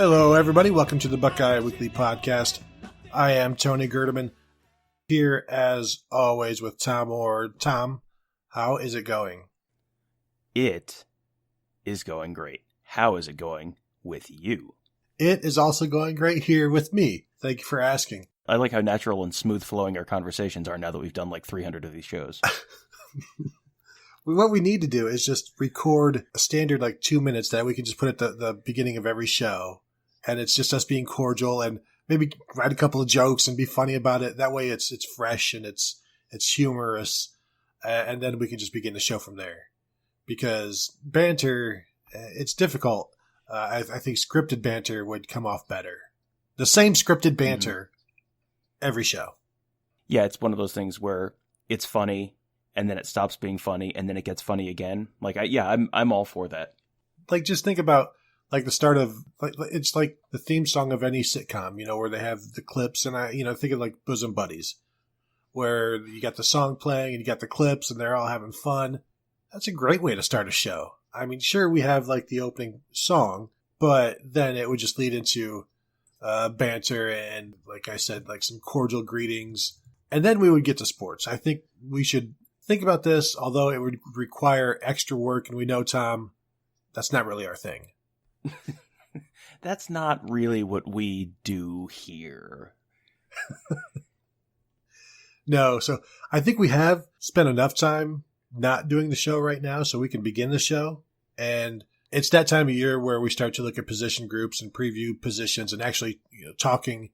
Hello, everybody. Welcome to the Buckeye Weekly podcast. I am Tony Gerdeman, here as always with Tom Orr. Tom, how is it going? It is going great. How is it going with you? It is also going great here with me. Thank you for asking. I like how natural and smooth flowing our conversations are now that we've done like 300 of these shows. What we need to do is just record a standard 2 minutes that we can just put at the beginning of every show. And it's just us being cordial and maybe write a couple of jokes and be funny about it. That way it's fresh and it's humorous. And then we can just begin the show from there. Because banter, it's difficult. I think scripted banter would come off better. The same scripted banter every show. Yeah, it's one of those things where it's funny and then it stops being funny and then it gets funny again. I'm all for that. Just think about the start of it's like the theme song of any sitcom, where they have the clips, and think of Bosom Buddies, where you got the song playing and you got the clips and they're all having fun. That's a great way to start a show. I mean, sure, we have the opening song, but then it would just lead into banter and, like I said, some cordial greetings. And then we would get to sports. I think we should think about this, although it would require extra work. And we know, Tom, that's not really our thing. That's not really what we do here. No, so I think we have spent enough time not doing the show right now so we can begin the show. And it's that time of year where we start to look at position groups and preview positions and actually talking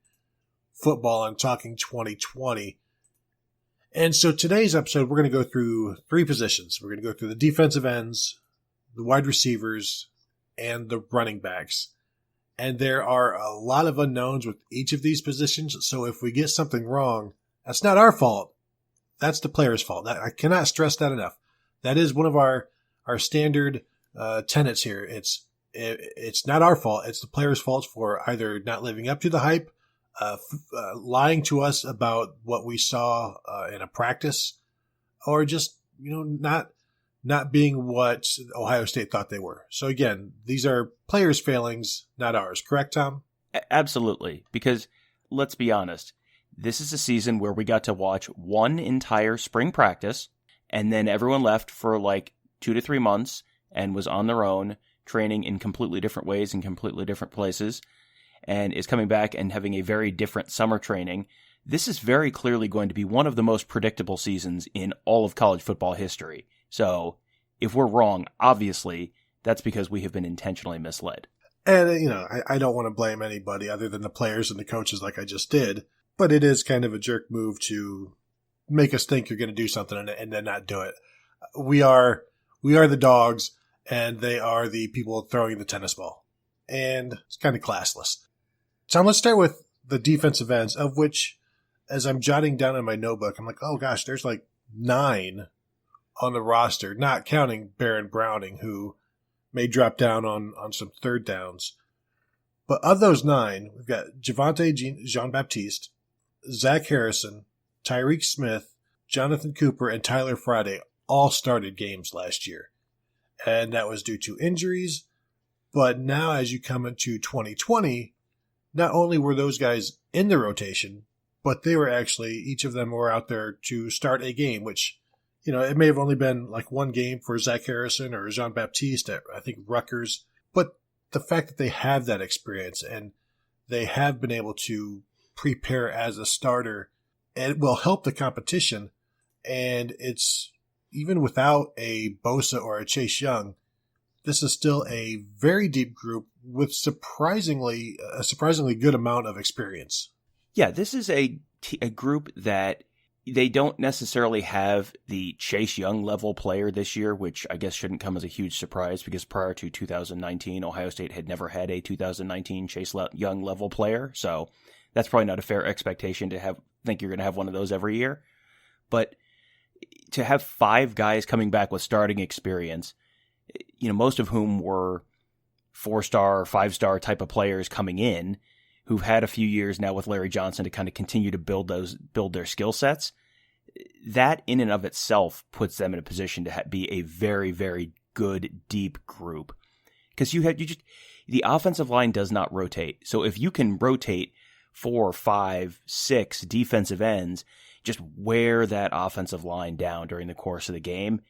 football and talking 2020. And so today's episode, we're going to go through three positions. We're going to go through the defensive ends, the wide receivers, and the running backs. And there are a lot of unknowns with each of these positions. So if we get something wrong, that's not our fault. That's the player's fault. I cannot stress that enough. That is one of our standard tenets here. It's not our fault. It's the player's fault for either not living up to the hype, lying to us about what we saw in a practice, or just not being what Ohio State thought they were. So again, these are players' failings, not ours. Correct, Tom? Absolutely. Because let's be honest, this is a season where we got to watch one entire spring practice, and then everyone left for 2 to 3 months and was on their own, training in completely different ways in completely different places, and is coming back and having a very different summer training. This is very clearly going to be one of the most predictable seasons in all of college football history. So if we're wrong, obviously, that's because we have been intentionally misled. And, I don't want to blame anybody other than the players and the coaches like I just did, but it is kind of a jerk move to make us think you're going to do something and then not do it. We are the dogs, and they are the people throwing the tennis ball. And it's kind of classless. So let's start with the defensive ends, of which, as I'm jotting down in my notebook, I'm like, oh gosh, there's 9 on the roster, not counting Baron Browning, who may drop down on some third downs. But of those 9, we've got Fontaine Jean-Baptiste, Zach Harrison, Tyreek Smith, Jonathan Cooper, and Tyler Friday all started games last year. And that was due to injuries. But now as you come into 2020, not only were those guys in the rotation, but they were actually, each of them were out there to start a game, which, it may have only been one game for Zach Harrison or Jean-Baptiste at, I think, Rutgers. But the fact that they have that experience and they have been able to prepare as a starter, it will help the competition. And it's, even without a Bosa or a Chase Young, this is still a very deep group with a surprisingly good amount of experience. Yeah, this is a group that they don't necessarily have the Chase Young level player this year, which I guess shouldn't come as a huge surprise because prior to 2019, Ohio State had never had a 2019 Chase Young level player. So that's probably not a fair expectation to think you're going to have one of those every year. But to have 5 guys coming back with starting experience, most of whom were 4-star or 5-star type of players coming in, who've had a few years now with Larry Johnson to kind of continue to build their skill sets, that in and of itself puts them in a position to be a very, very good, deep group. because the offensive line does not rotate. So if you can rotate 4, 5, 6 defensive ends, just wear that offensive line down during the course of the game,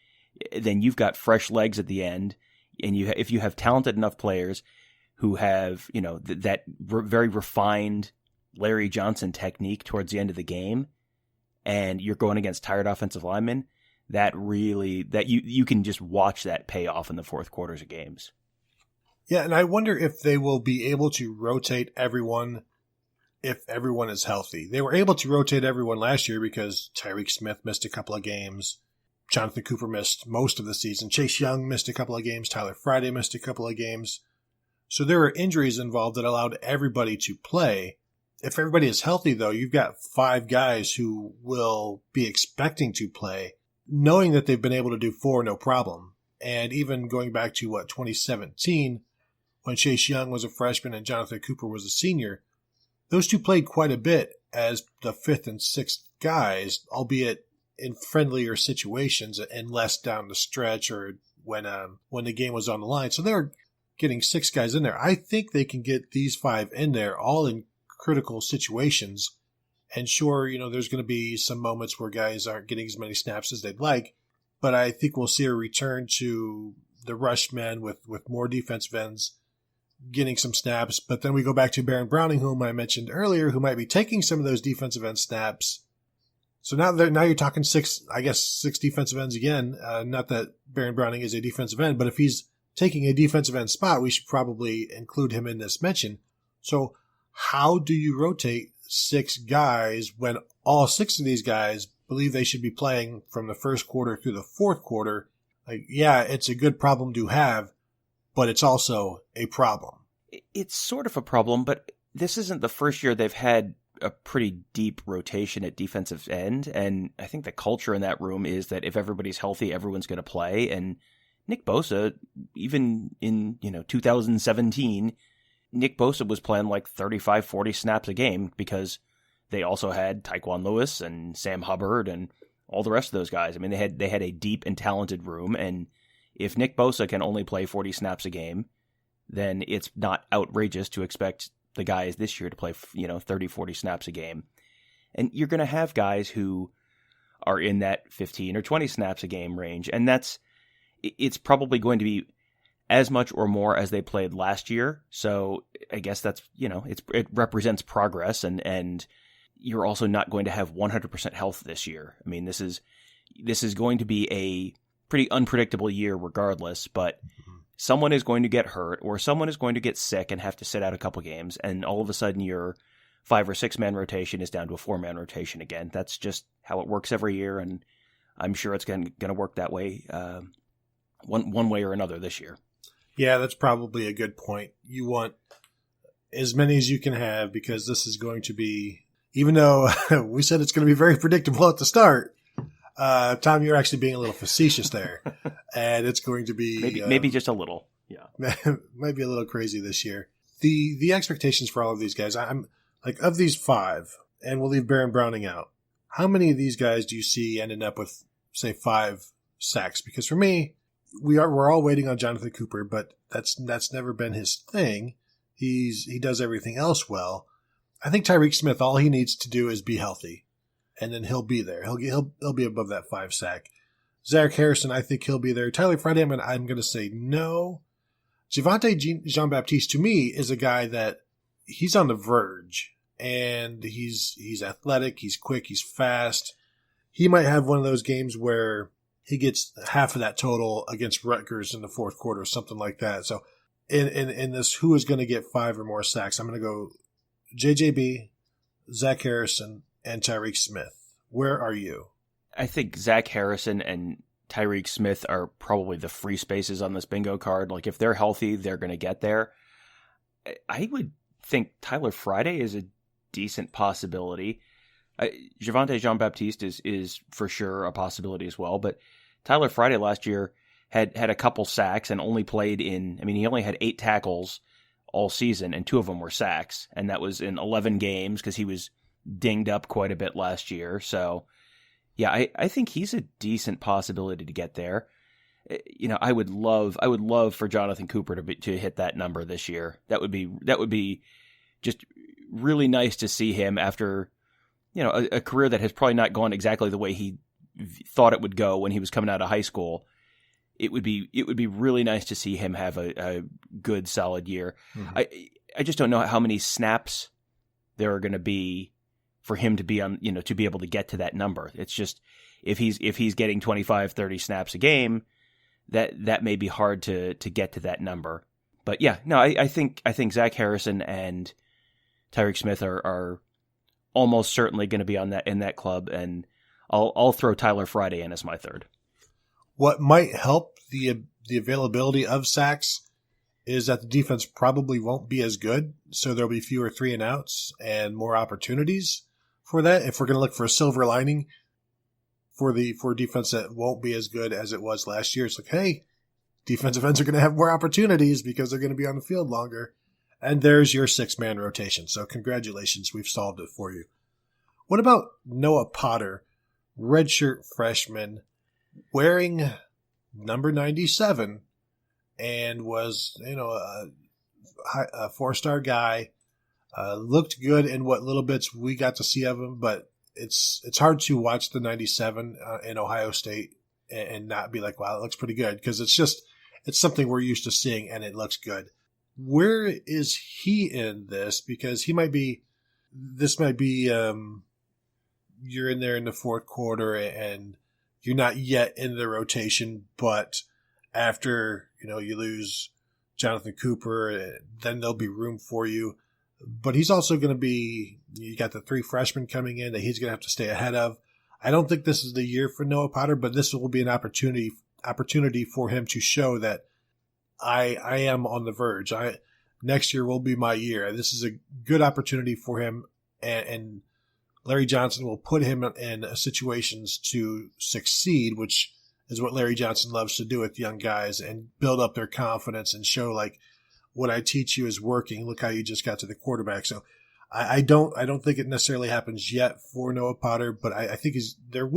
then you've got fresh legs at the end. And if you have talented enough players who have, that very refined Larry Johnson technique towards the end of the game, and you're going against tired offensive linemen, that you can just watch that pay off in the fourth quarters of games. Yeah, and I wonder if they will be able to rotate everyone if everyone is healthy. They were able to rotate everyone last year because Tyreke Smith missed a couple of games. Jonathan Cooper missed most of the season. Chase Young missed a couple of games. Tyler Friday missed a couple of games. So there were injuries involved that allowed everybody to play. If everybody is healthy, though, you've got 5 guys who will be expecting to play, knowing that they've been able to do 4 no problem. And even going back to, 2017, when Chase Young was a freshman and Jonathan Cooper was a senior, those two played quite a bit as the 5th and 6th guys, albeit in friendlier situations and less down the stretch or when the game was on the line. So they're getting 6 guys in there. I think they can get these 5 in there all in critical situations. And sure, there's going to be some moments where guys aren't getting as many snaps as they'd like, but I think we'll see a return to the rush men with more defensive ends getting some snaps. But then we go back to Baron Browning, whom I mentioned earlier, who might be taking some of those defensive end snaps. So now you're talking 6 defensive ends again. Not that Baron Browning is a defensive end, but if he's taking a defensive end spot, we should probably include him in this mention. So how do you rotate 6 guys when all 6 of these guys believe they should be playing from the first quarter through the fourth quarter? Yeah, it's a good problem to have, but it's also a problem. It's sort of a problem, but this isn't the first year they've had a pretty deep rotation at defensive end. And I think the culture in that room is that if everybody's healthy, everyone's going to play. And Nick Bosa, even in 2017, Nick Bosa was playing like 35, 40 snaps a game because they also had Taekwon Lewis and Sam Hubbard and all the rest of those guys. I mean, they had a deep and talented room. And if Nick Bosa can only play 40 snaps a game, then it's not outrageous to expect the guys this year to play, 30, 40 snaps a game. And you're going to have guys who are in that 15 or 20 snaps a game range. And it's probably going to be as much or more as they played last year. So I guess that's, it represents progress, and you're also not going to have 100% health this year. I mean, this is going to be a pretty unpredictable year regardless, but someone is going to get hurt or someone is going to get sick and have to sit out a couple games. And all of a sudden your 5 or 6 man rotation is down to a 4 man rotation again. That's just how it works every year. And I'm sure it's going to work that way, one way or another this year. Yeah, that's probably a good point. You want as many as you can have because this is going to be, even though we said it's going to be very predictable at the start, Tom, you're actually being a little facetious there, and it's going to be maybe just a little, yeah, might be a little crazy this year. The expectations for all of these guys, I'm like, of these 5, and we'll leave Baron Browning out. How many of these guys do you see ending up with, say, 5 sacks? Because for me, we're all waiting on Jonathan Cooper, but that's never been his thing. He does everything else well. I think Tyreke Smith, all he needs to do is be healthy. And then he'll be there. He'll be above that 5 sack. Zach Harrison, I think he'll be there. Tyler Friday, I'm going to say no. Fontaine Jean-Baptiste, to me, is a guy that he's on the verge. And he's athletic, he's quick, he's fast. He might have one of those games where he gets half of that total against Rutgers in the fourth quarter or something like that. So in this who is going to get 5 or more sacks, I'm going to go JJB, Zach Harrison, and Tyreke Smith. Where are you? I think Zach Harrison and Tyreke Smith are probably the free spaces on this bingo card. Like, if they're healthy, they're going to get there. I would think Tyler Friday is a decent possibility. Fontaine Jean-Baptiste is for sure a possibility as well. But Tyler Friday last year had a couple sacks and only played he only had 8 tackles all season, and 2 of them were sacks. And that was in 11 games because he was dinged up quite a bit last year. So, yeah, I think he's a decent possibility to get there. I would love for Jonathan Cooper to hit that number this year. That would be just really nice to see him after, a career that has probably not gone exactly the way he thought it would go when he was coming out of high school. It would be really nice to see him have a good solid year. Mm-hmm. I just don't know how many snaps there are going to be for him to be on, to be able to get to that number. It's just, if he's getting 25, 30 snaps a game, that may be hard to get to that number. But yeah, no, I think Zach Harrison and Tyreek Smith are almost certainly going to be in that club, and I'll throw Tyler Friday in as my third. What might help the availability of sacks is that the defense probably won't be as good, so there'll be fewer 3-and-outs and more opportunities for that. If we're going to look for a silver lining for defense that won't be as good as it was last year, it's like, hey, defensive ends are going to have more opportunities because they're going to be on the field longer. And there's your 6-man rotation. So congratulations, we've solved it for you. What about Noah Potter, redshirt freshman, wearing number 97, and was, a 4-star guy, looked good in what little bits we got to see of him, but it's hard to watch the 97 in Ohio State and not be like, wow, it looks pretty good, because it's something we're used to seeing and it looks good. Where is he in this? Because this might be, you're in there in the fourth quarter and you're not yet in the rotation, but after, you lose Jonathan Cooper, then there'll be room for you. But he's also going to be, you got the 3 freshmen coming in that he's going to have to stay ahead of. I don't think this is the year for Noah Potter, but this will be an opportunity for him to show that I am on the verge. Next year will be my year. This is a good opportunity for him, and Larry Johnson will put him in situations to succeed, which is what Larry Johnson loves to do with young guys, and build up their confidence and show, like, what I teach you is working. Look how you just got to the quarterback. So I don't think it necessarily happens yet for Noah Potter, but I think there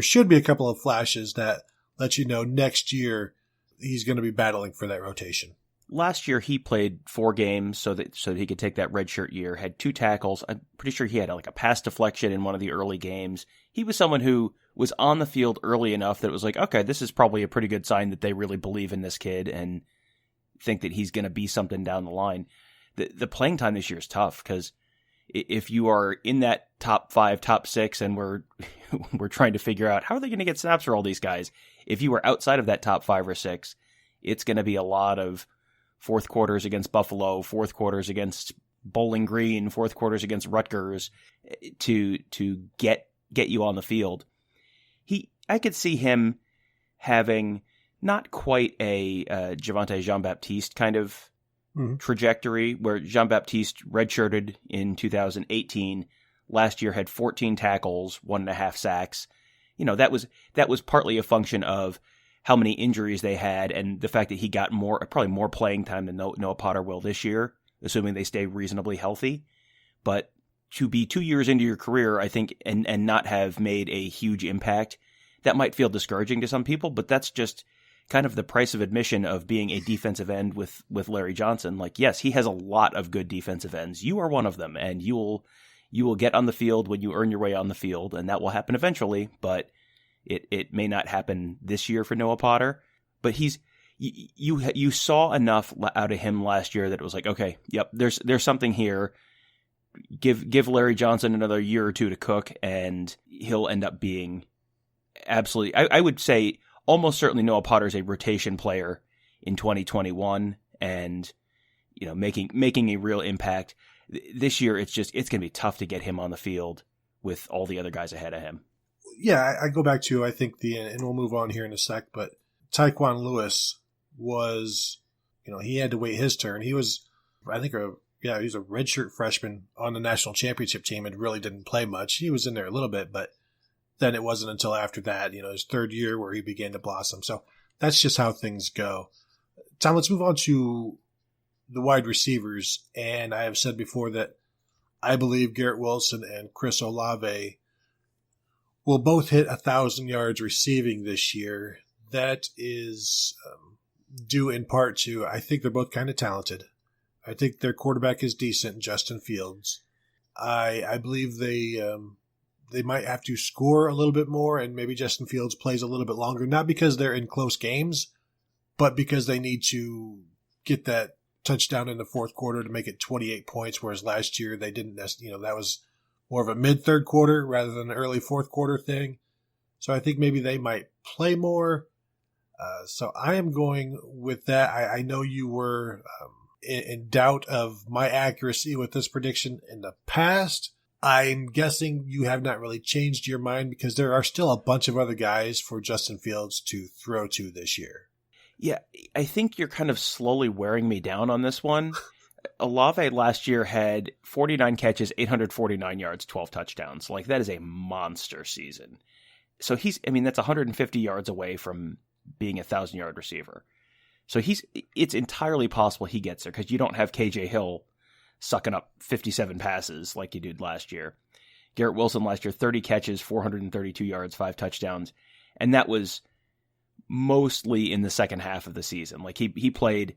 should be a couple of flashes that let you know next year he's going to be battling for that rotation. Last year he played 4 games so that he could take that redshirt year, had 2 tackles. I'm pretty sure he had like a pass deflection in one of the early games. He was someone who was on the field early enough that it was like, okay, this is probably a pretty good sign that they really believe in this kid and think that he's going to be something down the line. The playing time this year is tough, because if you are in that top 5, top 6, and we're trying to figure out how are they going to get snaps for all these guys, if you are outside of that top 5 or 6, it's going to be a lot of fourth quarters against Buffalo, fourth quarters against Bowling Green, fourth quarters against Rutgers to get you on the field. I could see him having not quite a Gerdeman and Jean-Baptiste kind of trajectory, where Jean-Baptiste redshirted in 2018. Last year had 14 tackles, 1.5 sacks. That was partly a function of how many injuries they had and the fact that he got probably more playing time than Noah Potter will this year, assuming they stay reasonably healthy. But to be 2 years into your career, I think, and not have made a huge impact, that might feel discouraging to some people, but that's just kind of the price of admission of being a defensive end with Larry Johnson. Like, yes, he has a lot of good defensive ends. You are one of them, and you will get on the field when you earn your way on the field, and that will happen eventually, but it may not happen this year for Noah Potter. But you saw enough out of him last year that it was like, okay, yep, there's something here. Give Larry Johnson another year or two to cook, and he'll end up being absolutely, I would say almost certainly Noah Potter is a rotation player in 2021, and making a real impact. This year it's going to be tough to get him on the field with all the other guys ahead of him. Yeah, I go back to, I think and we'll move on here in a sec, but Taekwon Lewis was, he had to wait his turn. He was, I think, he was a redshirt freshman on the national championship team and really didn't play much. He was in there a little bit, but then it wasn't until after that, his third year, where he began to blossom. So that's just how things go. Tom, let's move on to the wide receivers. And I have said before that I believe Garrett Wilson and Chris Olave will both hit 1,000 yards receiving this year. that is due in part to, I think they're both kind of talented. I think their quarterback is decent, Justin Fields. I believe they might have to score a little bit more, and maybe Justin Fields plays a little bit longer, not because they're in close games, but because they need to get that touchdown in the fourth quarter to make it 28 points, whereas last year they didn't, that was more of a mid-third quarter rather than an early fourth quarter thing. So I think maybe they might play more. So I am going with that. I know you were in doubt of my accuracy with this prediction in the past. I'm guessing you have not really changed your mind because there are still a bunch of other guys for Justin Fields to throw to this year. Yeah, I think you're kind of slowly wearing me down on this one. Olave last year had 49 catches, 849 yards, 12 touchdowns. Like, that is a monster season. So that's 150 yards away from being a 1,000-yard receiver. So it's entirely possible he gets there because you don't have KJ Hill sucking up 57 passes like you did last year. Garrett Wilson last year, 30 catches, 432 yards, 5 touchdowns. And that was mostly in the second half of the season. Like he played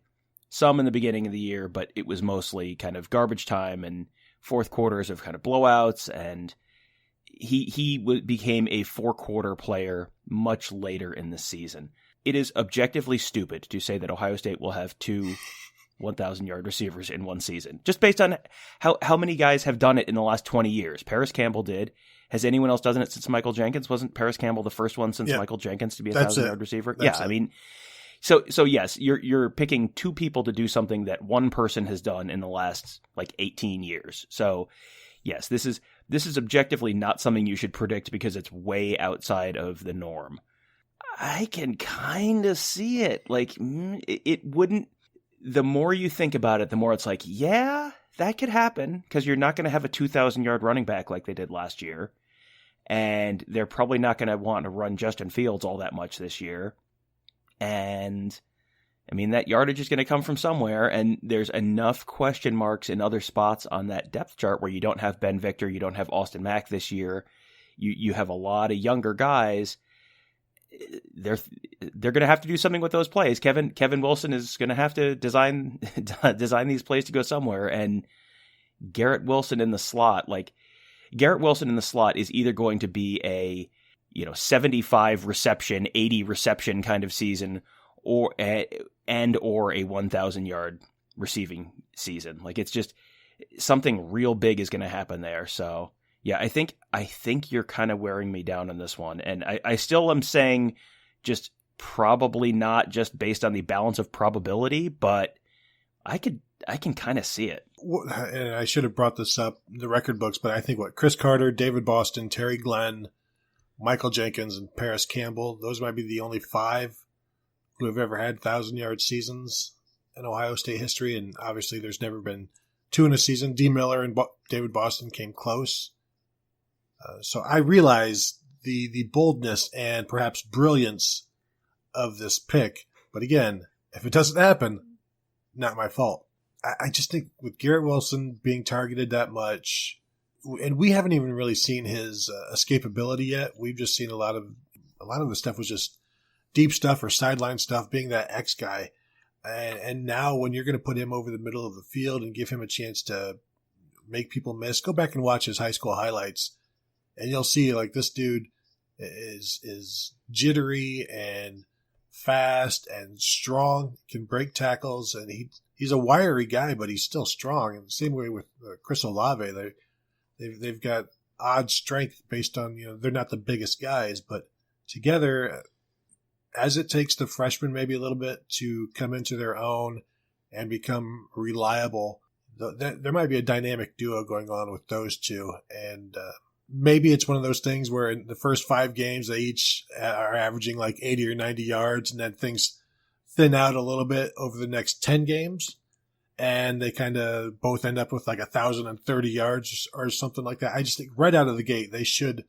some in the beginning of the year, but it was mostly kind of garbage time and fourth quarters of kind of blowouts. And he became a 4-quarter player much later in the season. It is objectively stupid to say that Ohio State will have 2 1,000-yard receivers in one season, just based on how many guys have done it in the last 20 years. Paris Campbell did. Has anyone else done it since Michael Jenkins? Wasn't Paris Campbell the first one since Michael Jenkins to be a 1,000-yard receiver? That's yeah, it. I mean, so yes, you're picking 2 people to do something that one person has done in the last 18 years. So yes, this is objectively not something you should predict because it's way outside of the norm. I can kind of see it. It wouldn't. The more you think about it, the more it's yeah, that could happen because you're not going to have a 2,000-yard running back like they did last year. And they're probably not going to want to run Justin Fields all that much this year. And that yardage is going to come from somewhere. And there's enough question marks in other spots on that depth chart where you don't have Ben Victor, you don't have Austin Mack this year. You have a lot of younger guys. They're going to have to do something with those plays. Kevin Wilson is going to have to design these plays to go somewhere. And Garrett Wilson in the slot is either going to be a 75 reception, 80 reception kind of season, or a 1,000-yard receiving season. It's just something real big is going to happen there. So. Yeah, I think you're kind of wearing me down on this one. And I still am saying just probably not just based on the balance of probability, but I can kind of see it. And I should have brought this up in the record books, but I think Chris Carter, David Boston, Terry Glenn, Michael Jenkins, and Paris Campbell, those might be the only 5 who have ever had 1,000-yard seasons in Ohio State history. And obviously there's never been 2 in a season. D. Miller and David Boston came close. So I realize the boldness and perhaps brilliance of this pick. But again, if it doesn't happen, not my fault. I just think with Garrett Wilson being targeted that much, and we haven't even really seen his escapability yet. We've just seen a lot of the stuff was just deep stuff or sideline stuff, being that X guy. And now when you're going to put him over the middle of the field and give him a chance to make people miss, go back and watch his high school highlights. And you'll see this dude is jittery and fast and strong, can break tackles, and he's a wiry guy, but he's still strong. And the same way with Chris Olave, they've got odd strength based on they're not the biggest guys, but together, as it takes the freshmen maybe a little bit to come into their own and become reliable, there might be a dynamic duo going on with those two, and. Maybe it's one of those things where in the first 5 games, they each are averaging 80 or 90 yards, and then things thin out a little bit over the next 10 games, and they kind of both end up with 1,030 yards or something like that. I just think right out of the gate, they should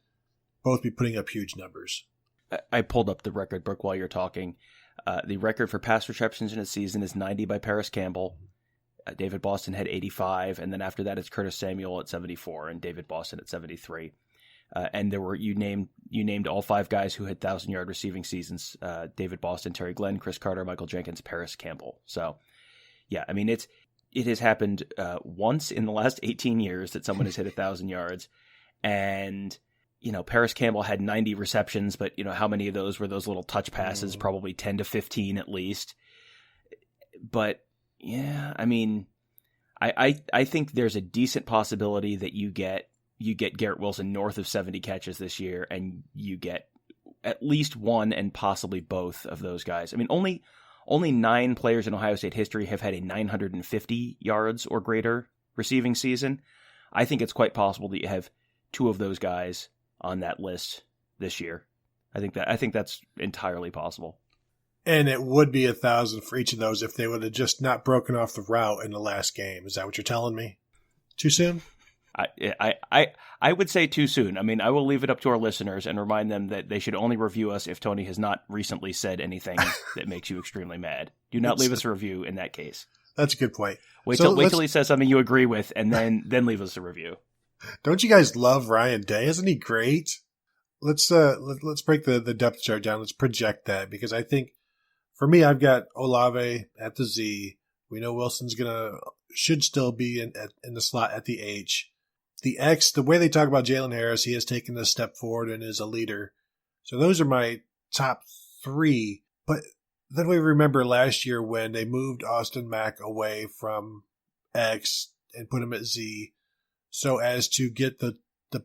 both be putting up huge numbers. I pulled up the record book while you're talking. The record for pass receptions in a season is 90 by Paris Campbell. David Boston had 85, and then after that it's Curtis Samuel at 74 and David Boston at 73. And there were you named all 5 guys who had 1,000-yard receiving seasons: David Boston, Terry Glenn, Chris Carter, Michael Jenkins, Paris Campbell. So, yeah, I mean it has happened once in the last 18 years that someone has hit 1,000 yards, and Paris Campbell had 90 receptions, but how many of those were those little touch passes? Probably 10 to 15 at least. But yeah, I mean, I think there's a decent possibility that you get Garrett Wilson north of 70 catches this year, and you get at least one and possibly both of those guys. I mean, only 9 players in Ohio State history have had a 950 yards or greater receiving season. I think it's quite possible that you have 2 of those guys on that list this year. I think that's entirely possible. And it would be 1,000 for each of those if they would have just not broken off the route in the last game. Is that what you're telling me? Too soon? I would say too soon. I mean, I will leave it up to our listeners and remind them that they should only review us if Tony has not recently said anything that makes you extremely mad. Do not leave us a review in that case. That's a good point. Wait till he says something you agree with, and then leave us a review. Don't you guys love Ryan Day? Isn't he great? Let's break the depth chart down. Let's project that, because I think for me, I've got Olave at the Z. We know Wilson's should still be in the slot at the H. The X, the way they talk about Jaylen Harris, he has taken a step forward and is a leader. So those are my top 3. But then we remember last year when they moved Austin Mack away from X and put him at Z, so as to get the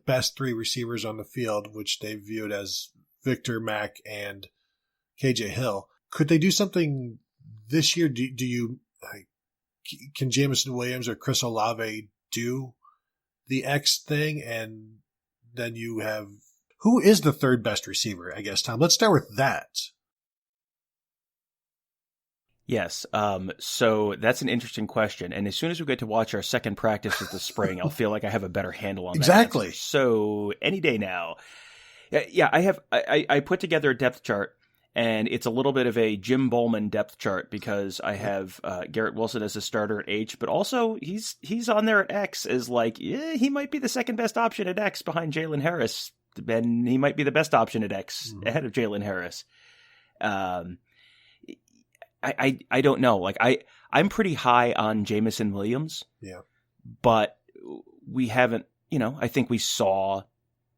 best 3 receivers on the field, which they viewed as Victor, Mack, and KJ Hill. Could they do something this year? Can Jameson Williams or Chris Olave do the X thing? And then you have, who is the 3rd best receiver, I guess, Tom? Let's start with that. Yes. So that's an interesting question. And as soon as we get to watch our second practice of the spring, I'll feel like I have a better handle on that. Exactly. Answer. So any day now. Yeah, I put together a depth chart, and it's a little bit of a Jim Bowman depth chart because I have Garrett Wilson as a starter at H, but also he's on there at X as he might be the second best option at X behind Jaylen Harris, and he might be the best option at X ahead of Jaylen Harris. I don't know. I'm pretty high on Jameson Williams. Yeah. But we haven't, I think we saw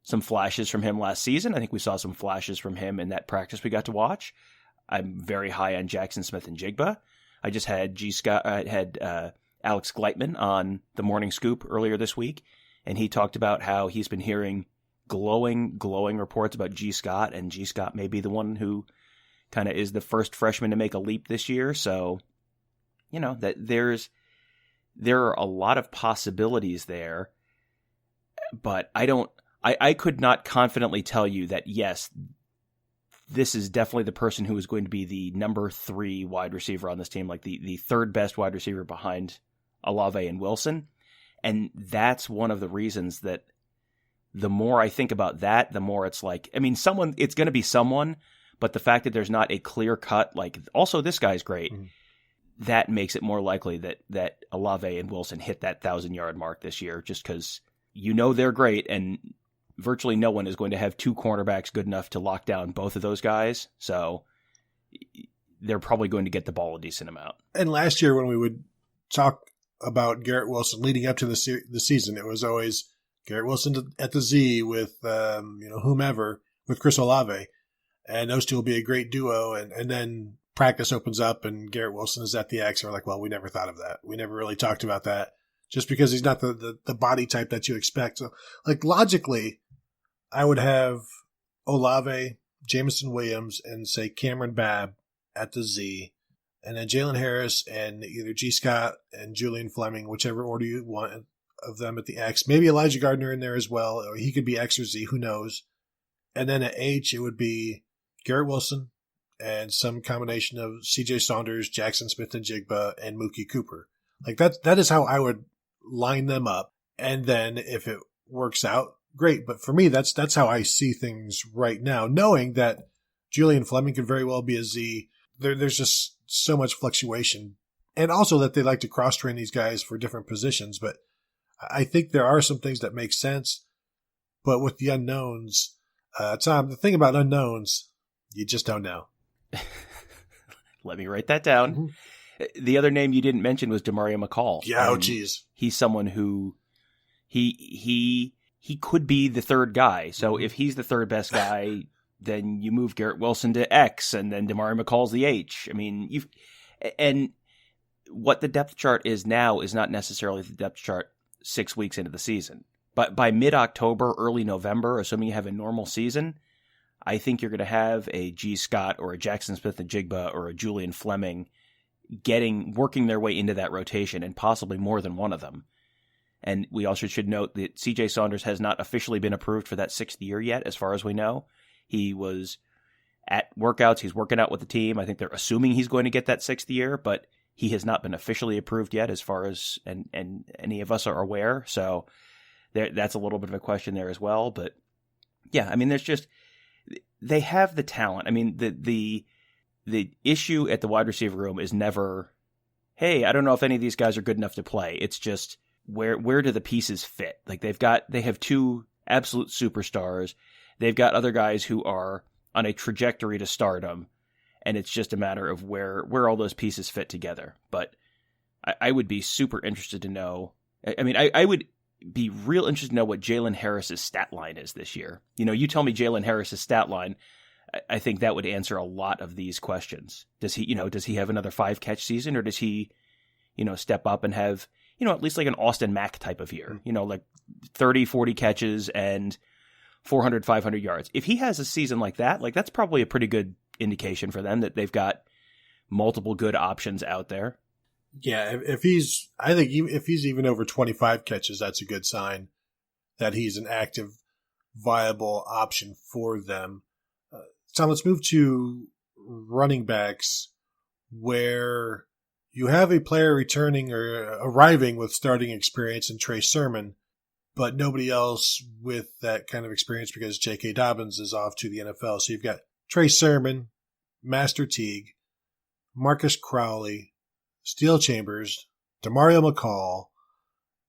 some flashes from him last season. I think we saw some flashes from him in that practice we got to watch. I'm very high on Jackson Smith-Njigba. I just had Alex Gleitman on the Morning Scoop earlier this week, and he talked about how he's been hearing glowing reports about G. Scott, and G. Scott may be the one who kind of is the first freshman to make a leap this year. So, that there are a lot of possibilities there, but I could not confidently tell you that, yes, this is definitely the person who is going to be the number 3 wide receiver on this team, the 3rd best wide receiver behind Olave and Wilson. And that's one of the reasons that the more I think about that, the more it's it's going to be someone, but the fact that there's not a clear cut, also this guy's great, that makes it more likely that Olave and Wilson hit that 1,000-yard mark this year, just because they're great, and virtually no one is going to have 2 cornerbacks good enough to lock down both of those guys. So they're probably going to get the ball a decent amount. And last year when we would talk about Garrett Wilson leading up to the season, it was always Garrett Wilson at the Z with, whomever, with Chris Olave. And those 2 will be a great duo. And then practice opens up and Garrett Wilson is at the X. And we're like, well, we never thought of that. We never really talked about that just because he's not the body type that you expect. So logically, I would have Olave, Jameson Williams, and say Cameron Babb at the Z, and then Jaylen Harris and either G. Scott and Julian Fleming, whichever order you want of them at the X. Maybe Elijah Gardner in there as well, or he could be X or Z, who knows. And then at H, it would be Garrett Wilson and some combination of C.J. Saunders, Jackson Smith-Njigba, and Mookie Cooper. That is how I would line them up. And then if it works out, great. But for me, that's how I see things right now, knowing that Julian Fleming could very well be a Z. There's just so much fluctuation. And also that they like to cross-train these guys for different positions. But I think there are some things that make sense. But with the unknowns, Tom, the thing about unknowns, you just don't know. Let me write that down. Mm-hmm. The other name you didn't mention was Demario McCall. Yeah, oh geez. He's someone who he could be the third guy. So if he's the third best guy, then you move Garrett Wilson to X, and then Demario McCall's the H. I mean, and what the depth chart is now is not necessarily the depth chart 6 weeks into the season. But by mid-October, early November, assuming you have a normal season, I think you're going to have a G. Scott or a Jackson Smith-Njigba or a Julian Fleming working their way into that rotation, and possibly more than one of them. And we also should note that C.J. Saunders has not officially been approved for that 6th year yet, as far as we know. He was at workouts. He's working out with the team. I think they're assuming he's going to get that 6th year, but he has not been officially approved yet, as far as and any of us are aware. So that's a little bit of a question there as well. But yeah, I mean, they have the talent. I mean, the issue at the wide receiver room is never, hey, I don't know if any of these guys are good enough to play. It's just where do the pieces fit? Like they have 2 absolute superstars. They've got other guys who are on a trajectory to stardom, and it's just a matter of where all those pieces fit together. But I would be super interested to know. I mean, I would be real interested to know what Jaylen Harris's stat line is this year. You tell me Jaylen Harris's stat line, I think that would answer a lot of these questions. Does he have another 5-catch season, or does he, step up and have, at least like an Austin Mack type of year, like 30, 40 catches and 400, 500 yards. If he has a season like that, like that's probably a pretty good indication for them that they've got multiple good options out there. Yeah, if he's even over 25 catches, that's a good sign that he's an active, viable option for them. So let's move to running backs, where you have a player returning or arriving with starting experience in Trey Sermon, but nobody else with that kind of experience because J.K. Dobbins is off to the NFL. So you've got Trey Sermon, Master Teague, Marcus Crowley, Steele Chambers, Demario McCall,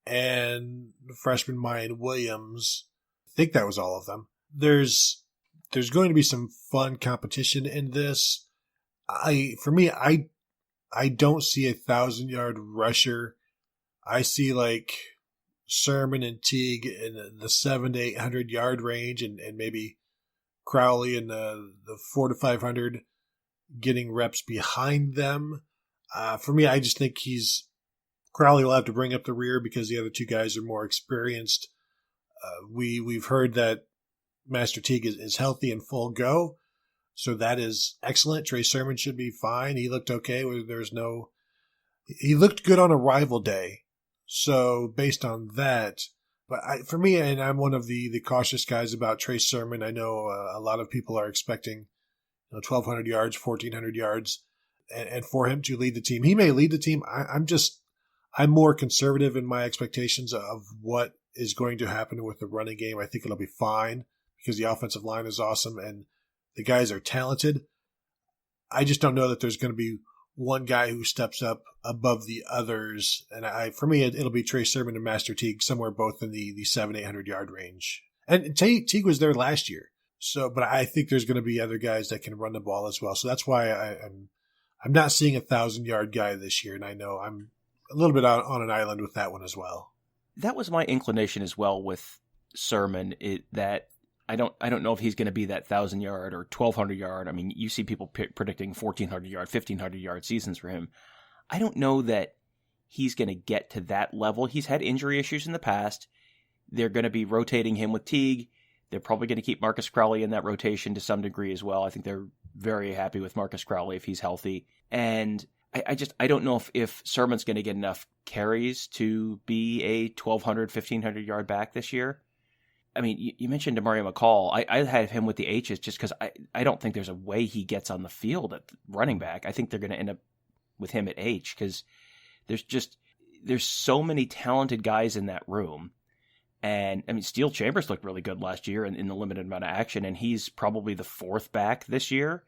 and freshman Mayan Williams. I think that was all of them. There's going to be some fun competition in this. I don't see a 1,000-yard rusher. I see like Sermon and Teague in the 700 to 800 yard range, and maybe Crowley in the 400 to 500 getting reps behind them. For me, I just think Crowley will have to bring up the rear because the other 2 guys are more experienced. We've heard that Master Teague is healthy and full go, so that is excellent. Trey Sermon should be fine. He looked okay. He looked good on arrival day. So based on that, but for me, and I'm one of the cautious guys about Trey Sermon. I know a lot of people are expecting 1,200 yards, 1,400 yards, and for him to lead the team. He may lead the team. I'm more conservative in my expectations of what is going to happen with the running game. I think it'll be fine because the offensive line is awesome and the guys are talented. I just don't know that there's going to be one guy who steps up above the others. And for me, it'll be Trey Sermon and Master Teague, somewhere both in the 700-800 yard range. And Teague was there last year. So, but I think there's going to be other guys that can run the ball as well. So that's why I'm not seeing a 1,000-yard guy this year. And I know I'm a little bit out on an island with that one as well. That was my inclination as well with Sermon, that I don't know if he's going to be that 1,000-yard or 1,200 yard. I mean, you see people predicting 1,400 yard, 1,500 yard seasons for him. I don't know that he's going to get to that level. He's had injury issues in the past. They're going to be rotating him with Teague. They're probably going to keep Marcus Crowley in that rotation to some degree as well. I think they're very happy with Marcus Crowley if he's healthy. And I don't know if Sermon's going to get enough carries to be a 1,200, 1,500 yard back this year. I mean, you mentioned Demario McCall. I had him with the H's just because I don't think there's a way he gets on the field at running back. I think they're going to end up with him at H because there's so many talented guys in that room. And I mean, Steele Chambers looked really good last year in the limited amount of action, and he's probably the 4th back this year.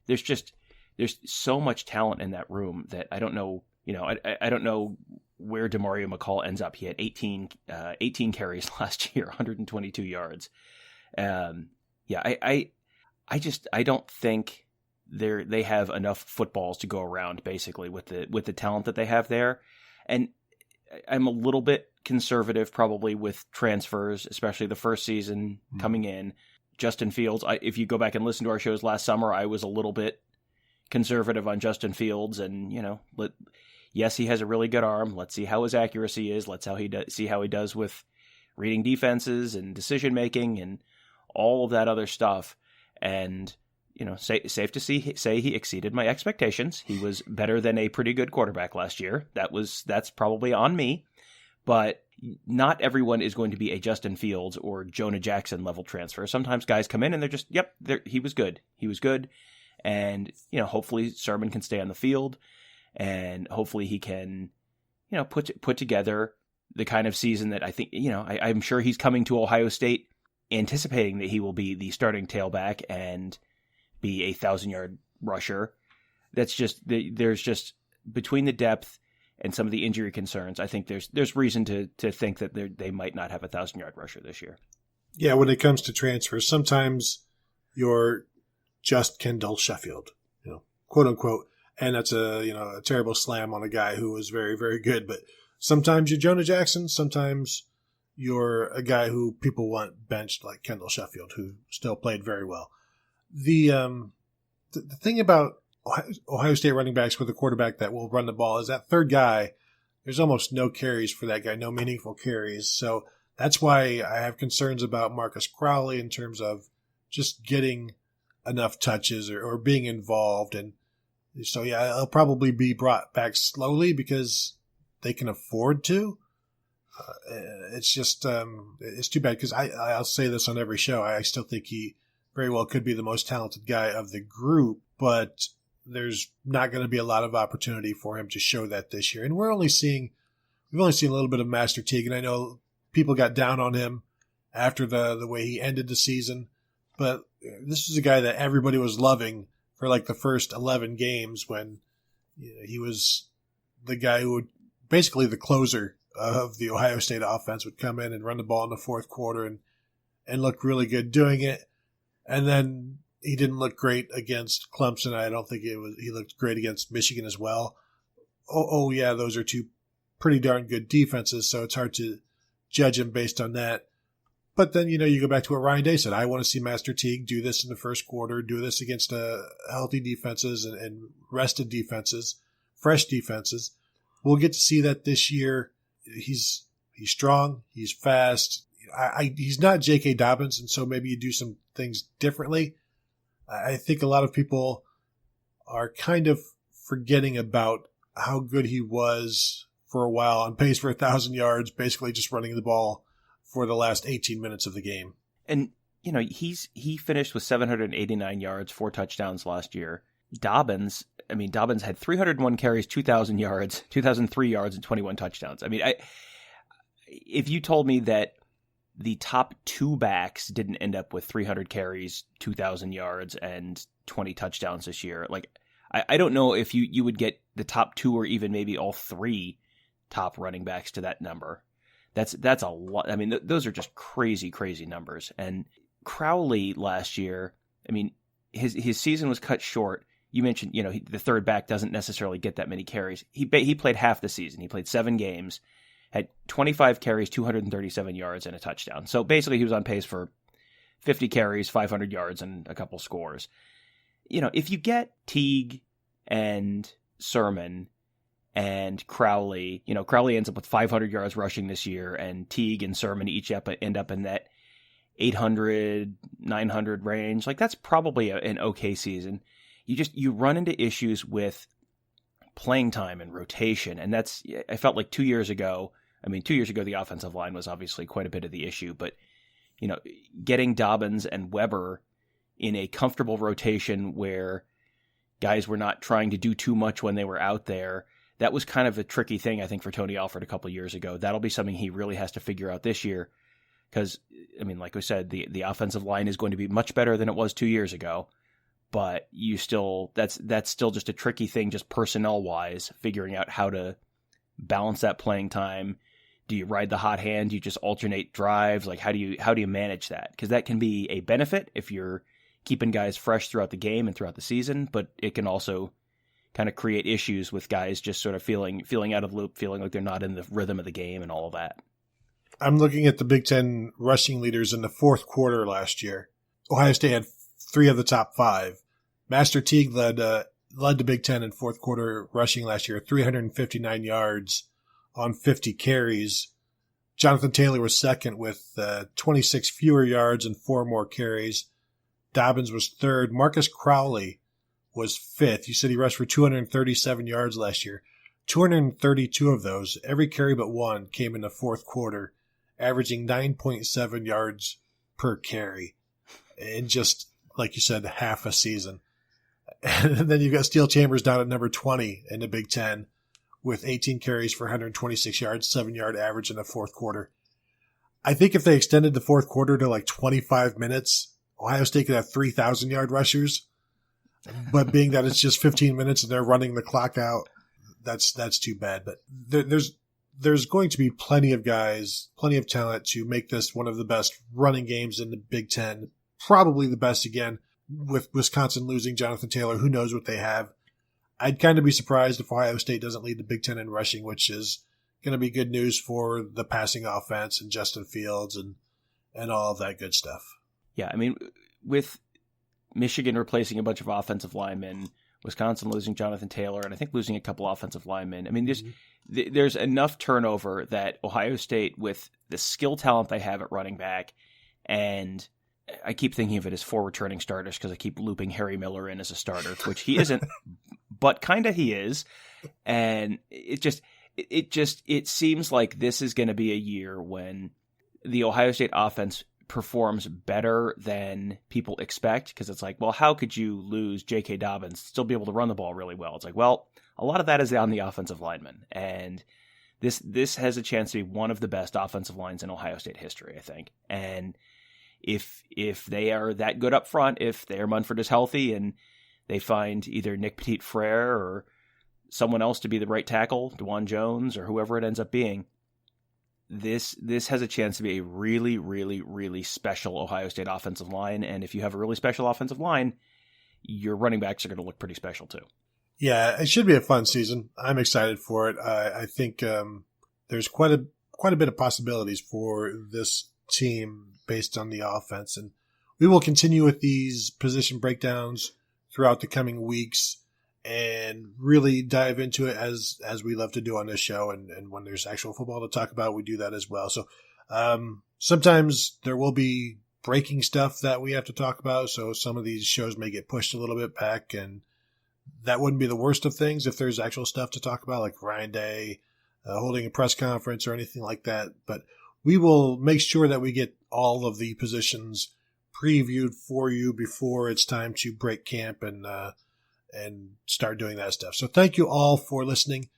There's so much talent in that room that I don't know, I don't know where DeMario McCall ends up. He had 18 carries last year, 122 yards. I don't think they have enough footballs to go around, basically, with the talent that they have there. And I'm a little bit conservative probably with transfers, especially the first season coming in. Justin Fields, if you go back and listen to our shows last summer, I was a little bit conservative on Justin Fields, and yes, he has a really good arm. Let's see how his accuracy is. Let's see how he does with reading defenses and decision making and all of that other stuff. And safe to say he exceeded my expectations. He was better than a pretty good quarterback last year. That's probably on me, but not everyone is going to be a Justin Fields or Jonah Jackson level transfer. Sometimes guys come in and they're just, he was good. He was good. And, hopefully Sermon can stay on the field, and hopefully he can, put together the kind of season that I think, I'm sure he's coming to Ohio State anticipating that he will be the starting tailback and be a 1,000-yard rusher. That's just, there's just, between the depth and some of the injury concerns, I think there's reason to think that they might not have a 1,000-yard rusher this year. Yeah, when it comes to transfers, sometimes you're just Kendall Sheffield, quote unquote, and that's a terrible slam on a guy who was very, very good. But sometimes you're Jonah Jackson, sometimes you're a guy who people want benched, like Kendall Sheffield, who still played very well. The thing about Ohio State running backs with a quarterback that will run the ball is that third guy, there's almost no carries for that guy, no meaningful carries. So that's why I have concerns about Marcus Crowley in terms of just getting enough touches or being involved. And so, yeah, he'll probably be brought back slowly because they can afford to. It's just, it's too bad because I'll say this on every show. I still think he very well could be the most talented guy of the group, but there's not going to be a lot of opportunity for him to show that this year. And we've only seen a little bit of Master Teague, and I know people got down on him after the way he ended the season, but this is a guy that everybody was loving for like the first 11 games when he was the guy who would basically the closer of the Ohio State offense, would come in and run the ball in the fourth quarter and look really good doing it. And then he didn't look great against Clemson. I don't think he looked great against Michigan as well. Oh yeah, those are two pretty darn good defenses, so it's hard to judge him based on that. But then, you go back to what Ryan Day said. I want to see Master Teague do this in the first quarter, do this against healthy defenses and rested defenses, fresh defenses. We'll get to see that this year. He's strong. He's fast. He's not J.K. Dobbins, and so maybe you do some things differently. I think a lot of people are kind of forgetting about how good he was for a while, on pace for 1,000 yards, basically just running the ball for the last 18 minutes of the game. And, he finished with 789 yards, 4 touchdowns last year. Dobbins had 301 carries, 2,000 yards, 2,003 yards, and 21 touchdowns. If you told me that the top 2 backs didn't end up with 300 carries, 2,000 yards, and 20 touchdowns this year, I don't know if you would get the top 2 or even maybe all 3 top running backs to that number. That's a lot. Those are just crazy, crazy numbers. And Crowley last year, his season was cut short. You mentioned, the third back doesn't necessarily get that many carries. He played half the season. He played 7 games, had 25 carries, 237 yards, and a touchdown. So basically he was on pace for 50 carries, 500 yards, and a couple scores. If you get Teague and Sermon and Crowley, Crowley ends up with 500 yards rushing this year, and Teague and Sermon each end up in that 800, 900 range. That's probably an okay season. You run into issues with playing time and rotation, and I felt like 2 years ago. 2 years ago the offensive line was obviously quite a bit of the issue, but getting Dobbins and Weber in a comfortable rotation where guys were not trying to do too much when they were out there, that was kind of a tricky thing, I think, for Tony Alford a couple of years ago. That'll be something he really has to figure out this year because, like we said, the offensive line is going to be much better than it was 2 years ago, but that's still just a tricky thing, just personnel-wise, figuring out how to balance that playing time? Do you ride the hot hand? Do you just alternate drives? Like, how do you manage that? Because that can be a benefit if you're keeping guys fresh throughout the game and throughout the season, but it can also kind of create issues with guys just sort of feeling out of the loop, feeling like they're not in the rhythm of the game and all of that. I'm looking at the Big Ten rushing leaders in the fourth quarter last year. Ohio State had 3 of the top 5. Master Teague led the Big Ten in fourth quarter rushing last year, 359 yards on 50 carries. Jonathan Taylor was second with 26 fewer yards and 4 more carries. Dobbins was third. Marcus Crowley was fifth. You said he rushed for 237 yards last year. 232 of those, every carry but one, came in the fourth quarter, averaging 9.7 yards per carry in just, like you said, half a season. And then you've got Steel Chambers down at number 20 in the Big Ten with 18 carries for 126 yards, 7-yard average in the fourth quarter. I think if they extended the fourth quarter to like 25 minutes, Ohio State could have 3,000-yard rushers. But being that it's just 15 minutes and they're running the clock out, that's too bad. But there's going to be plenty of guys, plenty of talent to make this one of the best running games in the Big Ten. Probably the best again, with Wisconsin losing Jonathan Taylor. Who knows what they have? I'd kind of be surprised if Ohio State doesn't lead the Big Ten in rushing, which is going to be good news for the passing offense and Justin Fields and all of that good stuff. Yeah, I mean, with Michigan replacing a bunch of offensive linemen, Wisconsin losing Jonathan Taylor, and I think losing a couple offensive linemen. I mean, there's enough turnover that Ohio State, with the skill talent they have at running back, and I keep thinking of it as 4 returning starters because I keep looping Harry Miller in as a starter, which he isn't, but kind of he is. And it seems like this is going to be a year when the Ohio State offense performs better than people expect, because it's like, well, how could you lose J.K. Dobbins, still be able to run the ball really well? It's like, well, a lot of that is on the offensive linemen, and this has a chance to be one of the best offensive lines in Ohio State history, I think. And if they are that good up front, if Thayer Munford is healthy and they find either Nick Petit-Frere or someone else to be the right tackle, DeJuan Jones or whoever it ends up being, this has a chance to be a really, really, really special Ohio State offensive line. And if you have a really special offensive line, your running backs are going to look pretty special too. Yeah, it should be a fun season. I'm excited for it. I think there's quite a bit of possibilities for this team based on the offense. And we will continue with these position breakdowns throughout the coming weeks and really dive into it as we love to do on this show. And when there's actual football to talk about, we do that as well. So sometimes there will be breaking stuff that we have to talk about. So some of these shows may get pushed a little bit back, and that wouldn't be the worst of things if there's actual stuff to talk about, like Ryan Day holding a press conference or anything like that. But we will make sure that we get all of the positions previewed for you before it's time to break camp and start doing that stuff. So thank you all for listening.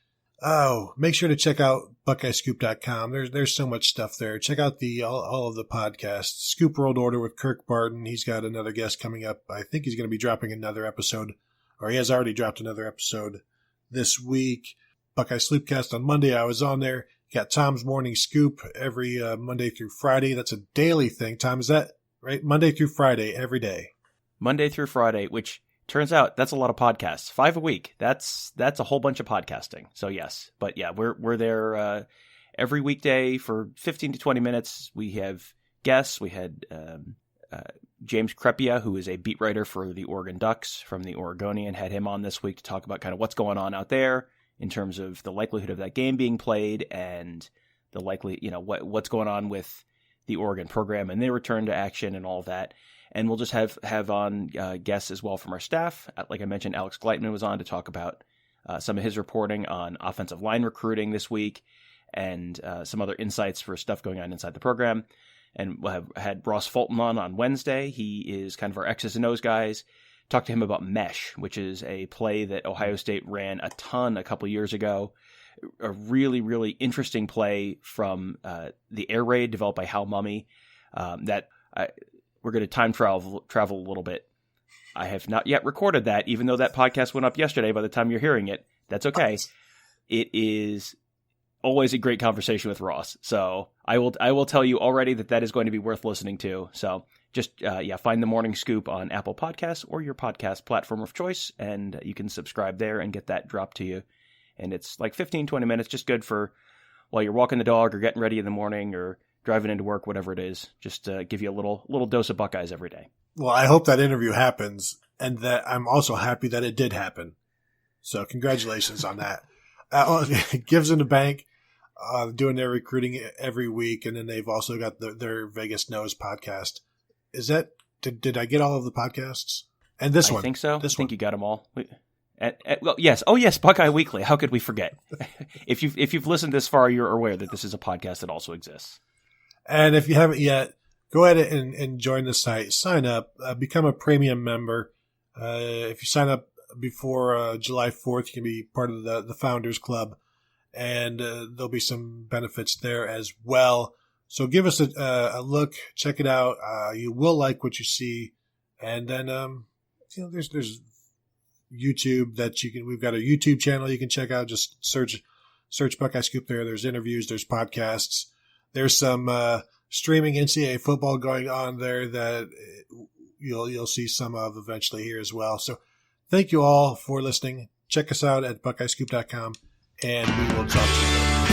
Oh, make sure to check out BuckeyeScoop.com. There's so much stuff there. Check out all of the podcasts. Scoop World Order with Kirk Barton. He's got another guest coming up. I think he's going to be dropping another episode, or he has already dropped another episode this week. Buckeye Sloopcast on Monday. I was on there. You got Tom's Morning Scoop every Monday through Friday. That's a daily thing. Tom, is that right? Monday through Friday, every day. Monday through Friday, which turns out that's a lot of podcasts. 5 a week. That's a whole bunch of podcasting. So yes, but yeah, we're there every weekday for 15 to 20 minutes. We have guests. We had James Crepia, who is a beat writer for the Oregon Ducks from the Oregonian, had him on this week to talk about kind of what's going on out there in terms of the likelihood of that game being played and the likely, what's going on with the Oregon program and their return to action and all of that. And we'll just have on guests as well from our staff. Like I mentioned, Alex Gleitman was on to talk about some of his reporting on offensive line recruiting this week and some other insights for stuff going on inside the program. And we'll have had Ross Fulton on Wednesday. He is kind of our X's and O's guys. Talked to him about Mesh, which is a play that Ohio State ran a ton a couple years ago. A really, really interesting play from the air raid developed by Hal Mummy we're going to time travel a little bit. I have not yet recorded that, even though that podcast went up yesterday by the time you're hearing it. That's okay. It is always a great conversation with Ross. So I will tell you already that is going to be worth listening to. So just, find the Morning Scoop on Apple Podcasts or your podcast platform of choice, and you can subscribe there and get that dropped to you. And it's like 15, 20 minutes, just good for while you're walking the dog or getting ready in the morning or driving into work, whatever it is. Just give you a little dose of Buckeyes every day. Well, I hope that interview happens, and that I'm also happy that it did happen. So congratulations on that. Gives in the Bank, doing their recruiting every week, and then they've also got their Vegas Knows podcast. Is that did I get all of the podcasts? And this one, I think so. This I think one. you got them all. Well, yes. Oh, yes. Buckeye Weekly. How could we forget? If you've listened this far, you're aware that this is a podcast that also exists. And if you haven't yet, go ahead and join the site. Sign up. Become a premium member. If you sign up before July 4th, you can be part of the Founders Club, and there'll be some benefits there as well. So give us a look, check it out. You will like what you see, and then there's YouTube that you can. We've got a YouTube channel you can check out. Just search Buckeye Scoop there. There's interviews, there's podcasts, there's some streaming NCAA football going on there that you'll see some of eventually here as well. So thank you all for listening. Check us out at BuckeyeScoop.com, and we will talk to you later.